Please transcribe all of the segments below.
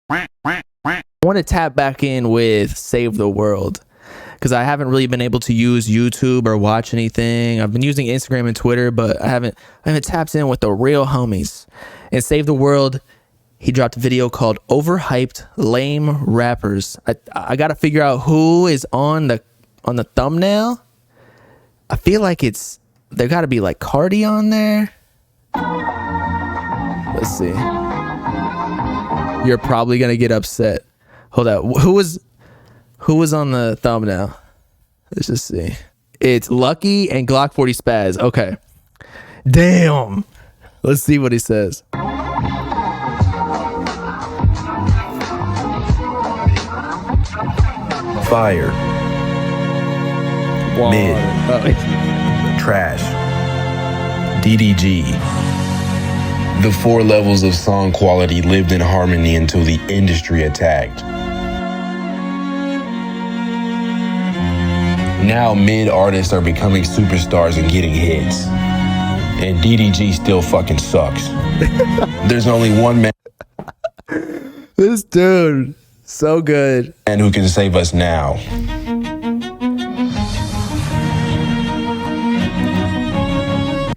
I want to tap back in with Save the World because I haven't really been able to use YouTube or watch anything. I've been using Instagram and Twitter, but I haven't tapped in with the real homies. And Save the World, he dropped a video called Overhyped Lame Rappers. I got to figure out who is on the thumbnail. I feel like there got to be like Cardi on there. Let's see. You're probably going to get upset. Hold up. Who was on the thumbnail? Let's just see. It's Lucki and Glock 40 Spaz. Okay. Damn. Let's see what he says. Fire. Wow. Mid. Trash. DDG. The 4 levels of song quality lived in harmony until the industry attacked. Now mid artists are becoming superstars and getting hits. And DDG still fucking sucks. There's only one man. This dude, so good. Man who can save us now.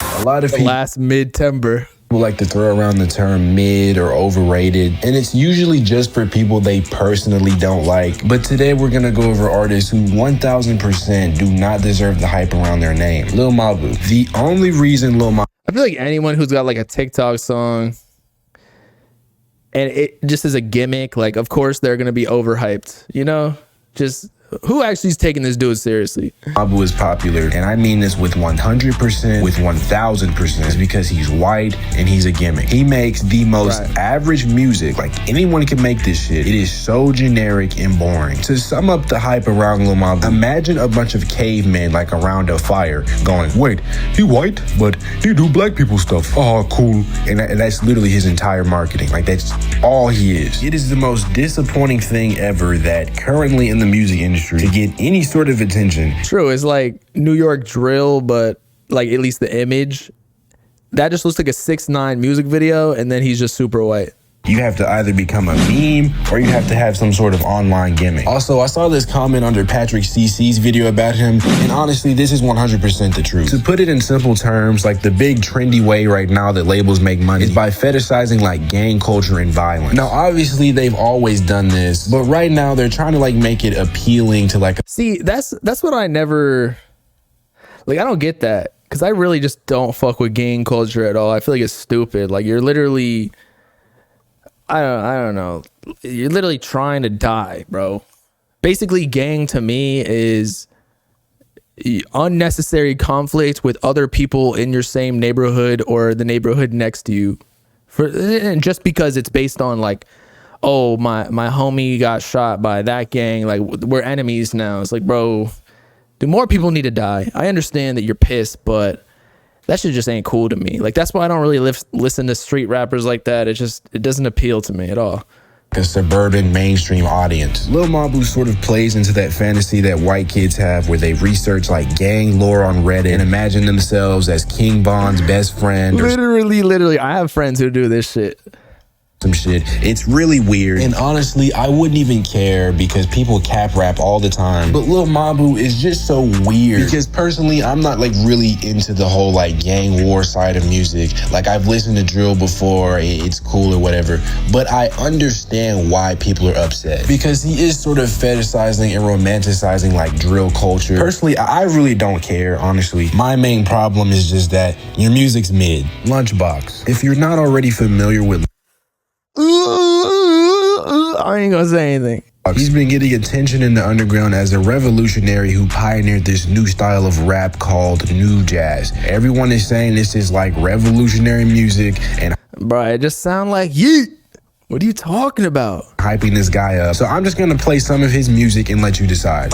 A lot of people Last mid-tember. like to throw around the term mid or overrated, and it's usually just for people they personally don't like. But today we're gonna go over artists who 1000% do not deserve the hype around their name. Lil Malibu. The only reason Lil Malibu, I feel like anyone who's got like a TikTok song and it just is a gimmick, like of course they're gonna be overhyped, you know? Just who actually is taking this dude seriously? Malibu is popular, and I mean this with 100%, with 1000%, is because he's white and he's a gimmick. He makes the most average music. Like, anyone can make this shit. It is so generic and boring. To sum up the hype around Lil Malibu, imagine a bunch of cavemen like around a fire going, wait, he white, but he do black people stuff. Oh, cool. And that's literally his entire marketing. Like, that's all he is. It is the most disappointing thing ever that currently in the music industry, to get any sort of attention. True, it's like New York drill, but like at least the image. That just looks like a 6ix9ine music video, and then he's just super white. You have to either become a meme or you have to have some sort of online gimmick. Also, I saw this comment under Patrick CC's video about him, and honestly, this is 100% the truth. To put it in simple terms, like the big trendy way right now that labels make money is by fetishizing like gang culture and violence. Now, obviously, they've always done this, but right now they're trying to like make it appealing to like. See, that's what I never, like, I don't get that, because I really just don't fuck with gang culture at all. I feel like it's stupid. Like, you're literally, I don't know. You're literally trying to die, bro. Basically, gang to me is unnecessary conflict with other people in your same neighborhood or the neighborhood next to you. And just because it's based on like, oh, my homie got shot by that gang, like we're enemies now. It's like, bro, do more people need to die? I understand that you're pissed, but that shit just ain't cool to me. Like, that's why I don't really listen to street rappers like that. It doesn't appeal to me at all. A suburban mainstream audience. Lil Malibu sort of plays into that fantasy that white kids have where they research like gang lore on Reddit and imagine themselves as King Bond's best friend. Literally, I have friends who do this shit. Some shit. It's really weird, and honestly I wouldn't even care because people cap rap all the time, but Lil Malibu is just so weird because personally I'm not like really into the whole like gang war side of music. Like, I've listened to drill before, it's cool or whatever, but I understand why people are upset because he is sort of fetishizing and romanticizing like drill culture. Personally, I really don't care, honestly. My main problem is just that your music's mid. Lunchbox. If you're not already familiar with, I ain't gonna say anything. he's been getting attention in the underground as a revolutionary who pioneered this new style of rap called new jazz. Everyone is saying this is like revolutionary music and Bro, it just sound like yeet. What are you talking about? hyping this guy up. So I'm just gonna play some of his music and let you decide.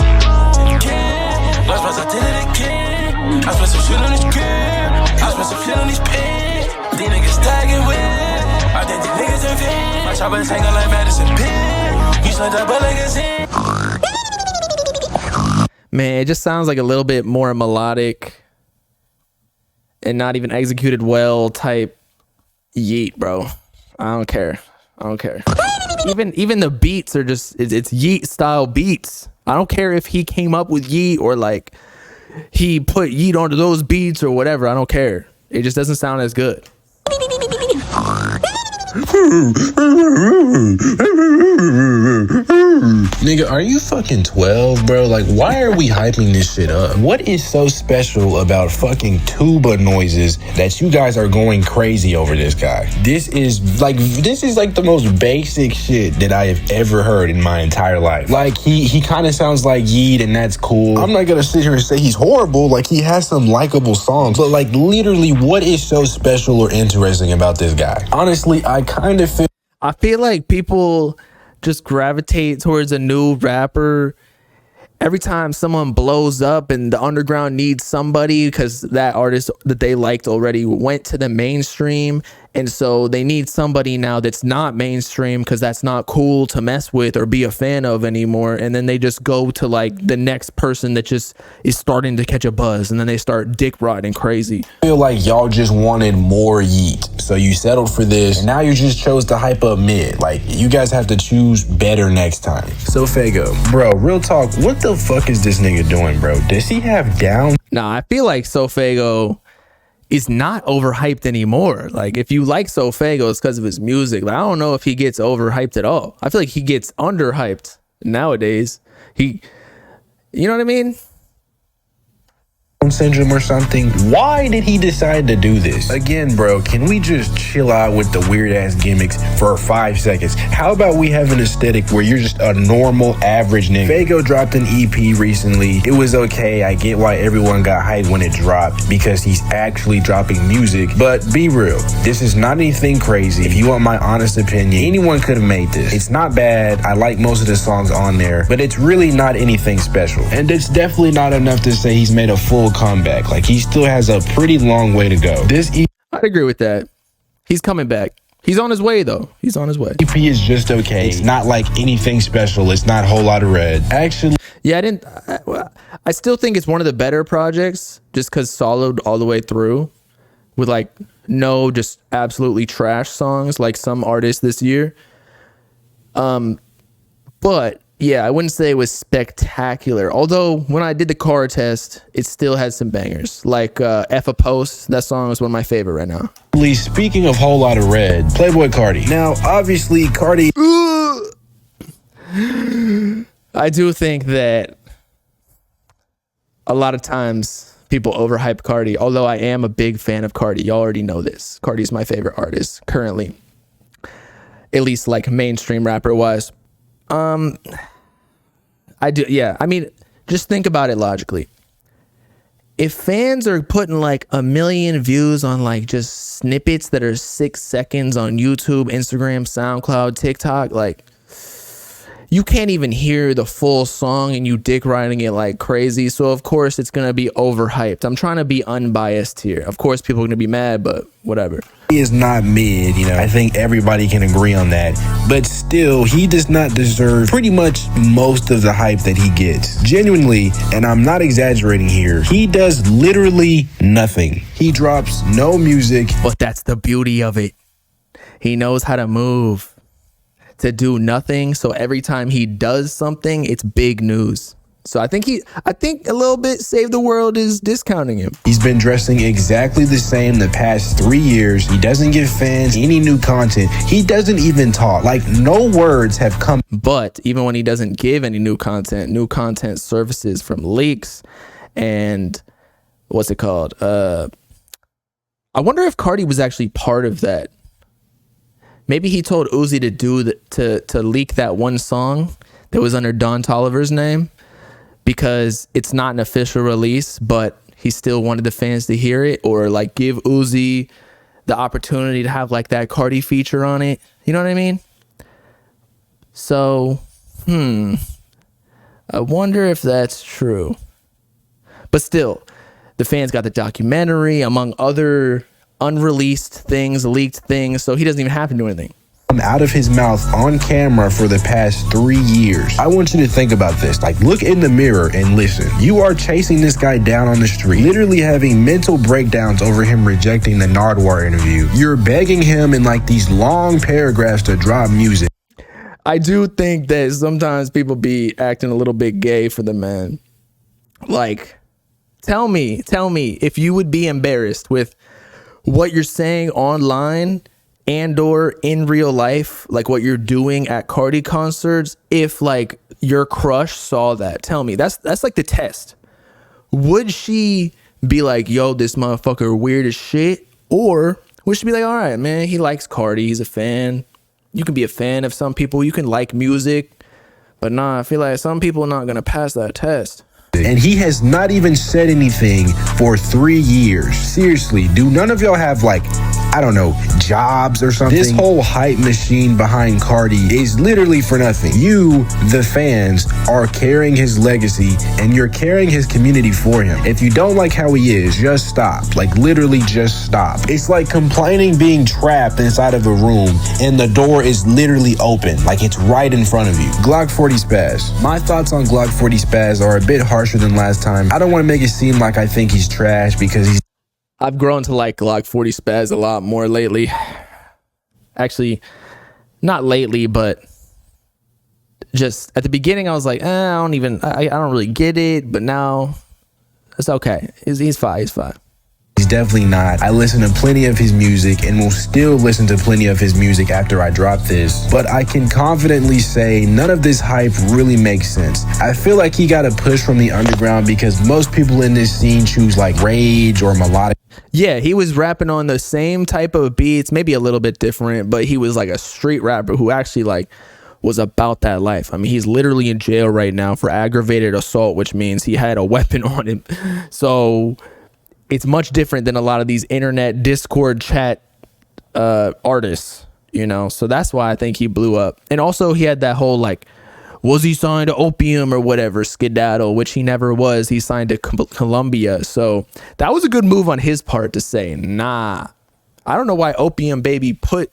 Man, it just sounds like a little bit more melodic and not even executed well type yeet, bro. I don't care. Even the beats are just it's Yeet style beats. I don't care if he came up with Yeet or like he put Yeet onto those beats or whatever. I don't care. It just doesn't sound as good. Nigga, are you fucking 12, bro? Like, why are we hyping this shit up? What is so special about fucking tuba noises that you guys are going crazy over this guy? This is like the most basic shit that I have ever heard in my entire life. Like, he kind of sounds like Yeet, and that's cool. I'm not gonna sit here and say he's horrible. Like, he has some likable songs, but like, literally, what is so special or interesting about this guy? Honestly, I feel like people just gravitate towards a new rapper every time someone blows up and the underground needs somebody because that artist that they liked already went to the mainstream, and so they need somebody now that's not mainstream because that's not cool to mess with or be a fan of anymore, and then they just go to like the next person that just is starting to catch a buzz, and then they start dick riding crazy. I feel like y'all just wanted more Yeet, so you settled for this, and now you just chose to hype up mid. Like, you guys have to choose better next time. Sofaygo, bro, real talk, what the fuck is this nigga doing, bro? Does he have down? Nah, I feel like Sofaygo is not overhyped anymore. Like, if you like Sofaygo, it's because of his music. But I don't know if he gets overhyped at all. I feel like he gets underhyped nowadays. You know what I mean? Syndrome or something. Why did he decide to do this? Again, bro, can we just chill out with the weird ass gimmicks for 5 seconds? How about we have an aesthetic where you're just a normal average nigga? Sofaygo dropped an EP recently. It was okay. I get why everyone got hyped when it dropped because he's actually dropping music, but be real, this is not anything crazy. If you want my honest opinion, anyone could have made this. It's not bad. I like most of the songs on there, but it's really not anything special, and it's definitely not enough to say he's made a full comeback. Like, he still has a pretty long way to go. I'd agree with that. He's coming back. He's on his way though. He's on his way. EP is just okay. It's not like anything special. It's not a whole lot of red. Actually, yeah, I still think it's one of the better projects just because solid all the way through with like no just absolutely trash songs like some artists this year. But yeah, I wouldn't say it was spectacular. Although when I did the car test, it still had some bangers. Like F a Post, that song is one of my favorite right now. Speaking of whole lot of red, Playboi Cardi. Now, obviously, Cardi... I do think that a lot of times people overhype Cardi, although I am a big fan of Cardi. Y'all already know this. Cardi's my favorite artist currently. At least like mainstream rapper wise. I do, yeah. I mean, just think about it logically. If fans are putting like 1 million views on like just snippets that are 6 seconds on YouTube, Instagram, SoundCloud, TikTok, like you can't even hear the full song and you dick riding it like crazy. So of course it's gonna be overhyped. I'm trying to be unbiased here. Of course people are gonna be mad, but whatever. He is not mid, you know. I think everybody can agree on that. But still, he does not deserve pretty much most of the hype that he gets. Genuinely, and I'm not exaggerating here, he does literally nothing. He drops no music. But that's the beauty of it. He knows how to move to do nothing. So every time he does something, it's big news. So I think a little bit Save the World is discounting him. He's been dressing exactly the same the past 3 years. He doesn't give fans any new content. He doesn't even talk. Like, no words have come. But even when he doesn't give any new content surfaces from leaks and what's it called? I wonder if Cardi was actually part of that. Maybe he told Uzi to do to leak that one song that was under Don Toliver's name, because it's not an official release, but he still wanted the fans to hear it, or like give Uzi the opportunity to have like that Cardi feature on it. You know what I mean? So, I wonder if that's true. But still, the fans got the documentary among other unreleased things, leaked things, so he doesn't even have to do anything. Out of his mouth on camera for the past 3 years. I want you to think about this. Like, look in the mirror and listen. You are chasing this guy down on the street, literally having mental breakdowns over him rejecting the Nardwuar interview. You're begging him in like these long paragraphs to drop music. I do think that sometimes people be acting a little bit gay for the man. Like, tell me if you would be embarrassed with what you're saying online and or in real life, like what you're doing at Cardi concerts, if like your crush saw that. Tell me. That's like the test. Would she be like, yo, this motherfucker weird as shit? Or would she be like, all right, man, he likes Cardi, he's a fan. You can be a fan of some people, you can like music, but nah, I feel like some people are not gonna pass that test. And he has not even said anything for 3 years. Seriously, do none of y'all have like, I don't know, jobs or something? This whole hype machine behind Cardi is literally for nothing. You, the fans, are carrying his legacy and you're carrying his community for him. If you don't like how he is, just stop. Like literally just stop. It's like complaining being trapped inside of a room and the door is literally open. Like it's right in front of you. Glock 40 Spaz. My thoughts on Glock 40 Spaz are a bit harsher than last time. I don't want to make it seem like I think he's trash because he's... I've grown to like Glock 40 Spaz a lot more lately. Actually, not lately, but just at the beginning I was like, I don't really get it, but now it's okay. He's fine. He's definitely not. I listen to plenty of his music and will still listen to plenty of his music after I drop this. But I can confidently say none of this hype really makes sense. I feel like he got a push from the underground because most people in this scene choose like rage or melodic. Yeah, he was rapping on the same type of beats, maybe a little bit different, but he was like a street rapper who actually like was about that life. I mean, he's literally in jail right now for aggravated assault, which means he had a weapon on him. So it's much different than a lot of these internet Discord chat artists, you know? So that's why I think he blew up. And also he had that whole like, was he signed to Opium or whatever skedaddle, which he never was. He signed to Columbia. So that was a good move on his part to say, nah. I don't know why Opium Baby put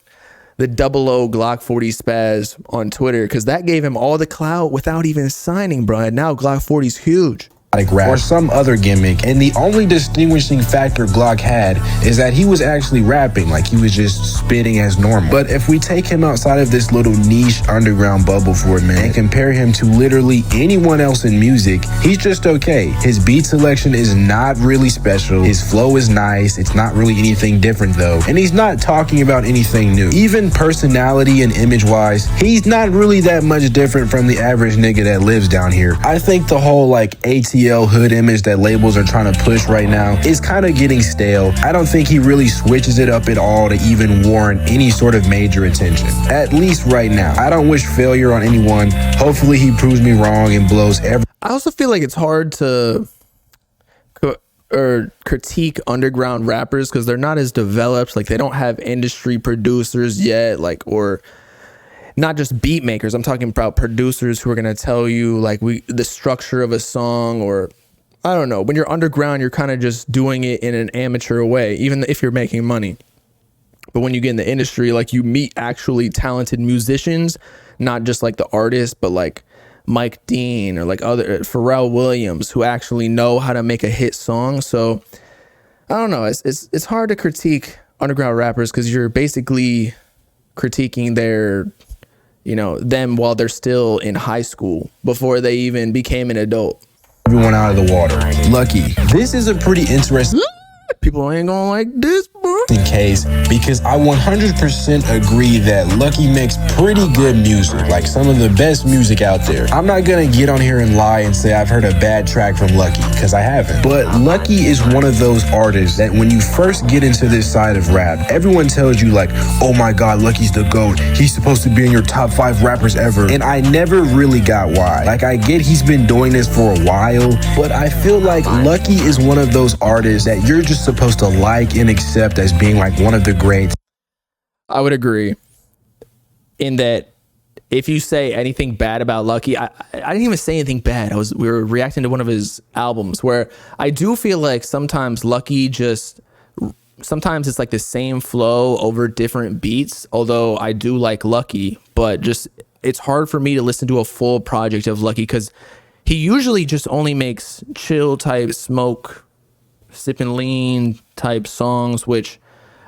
the 00 Glock 40 Spaz on Twitter, because that gave him all the clout without even signing, bro. And now Glock 40's huge. Rap or some other gimmick, and the only distinguishing factor Glock had is that he was actually rapping, like he was just spitting as normal. But if we take him outside of this little niche underground bubble for a minute and compare him to literally anyone else in music, he's just okay. His beat selection is not really special, his flow is nice, it's not really anything different though, and he's not talking about anything new. Even personality and image wise, he's not really that much different from the average nigga that lives down here. I think the whole like ATL hood image that labels are trying to push right now is kind of getting stale. I don't think he really switches it up at all to even warrant any sort of major attention, at least right now. I don't wish failure on anyone. Hopefully he proves me wrong and blows every... I also feel like it's hard to critique underground rappers because they're not as developed. Like they don't have industry producers yet, like, or not just beat makers. I'm talking about producers who are going to tell you like the structure of a song, or I don't know. When you're underground, you're kind of just doing it in an amateur way, even if you're making money. But when you get in the industry, like you meet actually talented musicians, not just like the artist, but like Mike Dean or like other Pharrell Williams who actually know how to make a hit song. So I don't know. It's hard to critique underground rappers because you're basically critiquing their, you know, them while they're still in high school before they even became an adult. Everyone out of the water. Lucki. This is a pretty interesting... People ain't gonna like this, bro. Case, because I 100% agree that Lucki makes pretty good music, like some of the best music out there. I'm not gonna get on here and lie and say I've heard a bad track from Lucki, because I haven't. But Lucki is one of those artists that when you first get into this side of rap, everyone tells you like, oh my god, Lucki's the GOAT. He's supposed to be in your top 5 rappers ever. And I never really got why. Like I get he's been doing this for a while, but I feel like Lucki is one of those artists that you're just supposed to like and accept as being like one of the greats. I would agree in that if you say anything bad about Lucki, I didn't even say anything bad. We were reacting to one of his albums where I do feel like sometimes Lucki sometimes it's like the same flow over different beats, although I do like Lucki, but just it's hard for me to listen to a full project of Lucki because he usually just only makes chill type smoke, sipping lean type songs, which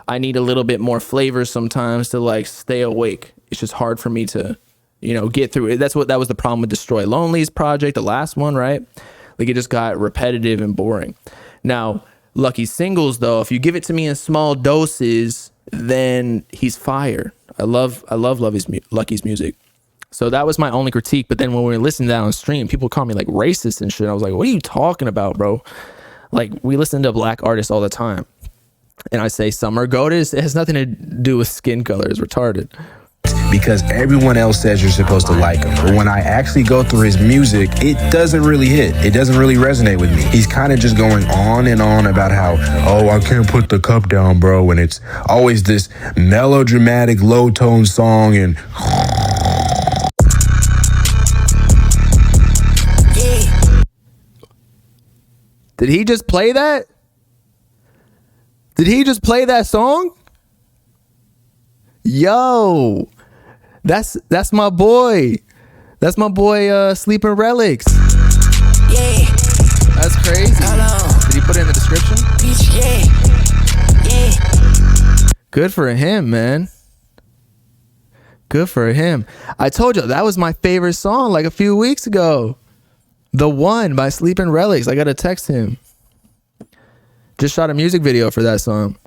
I need a little bit more flavor sometimes to like stay awake. It's just hard for me to, get through it. That was the problem with Destroy Lonely's project, the last one, right? Like, it just got repetitive and boring. Now, Lucki's singles, though, if you give it to me in small doses, then he's fire. I love Lucki's music. So that was my only critique. But then when we were listening to that on stream, people call me like racist and shit. I was like, what are you talking about, bro? Like, we listen to black artists all the time. And I say some are goated. It has nothing to do with skin color. It's retarded. Because everyone else says you're supposed to like him. But when I actually go through his music, it doesn't really hit. It doesn't really resonate with me. He's kind of just going on and on about how, oh, I can't put the cup down, bro. And it's always this melodramatic, low-tone song and... Did he just play that? Did he just play that song? Yo, that's my boy. That's my boy, Sleeping Relics. Yeah. That's crazy. Did he put it in the description? Yeah. Good for him, man. Good for him. I told you, that was my favorite song like a few weeks ago. The One by Sleeping Relics. I got to text him. Just shot a music video for that song.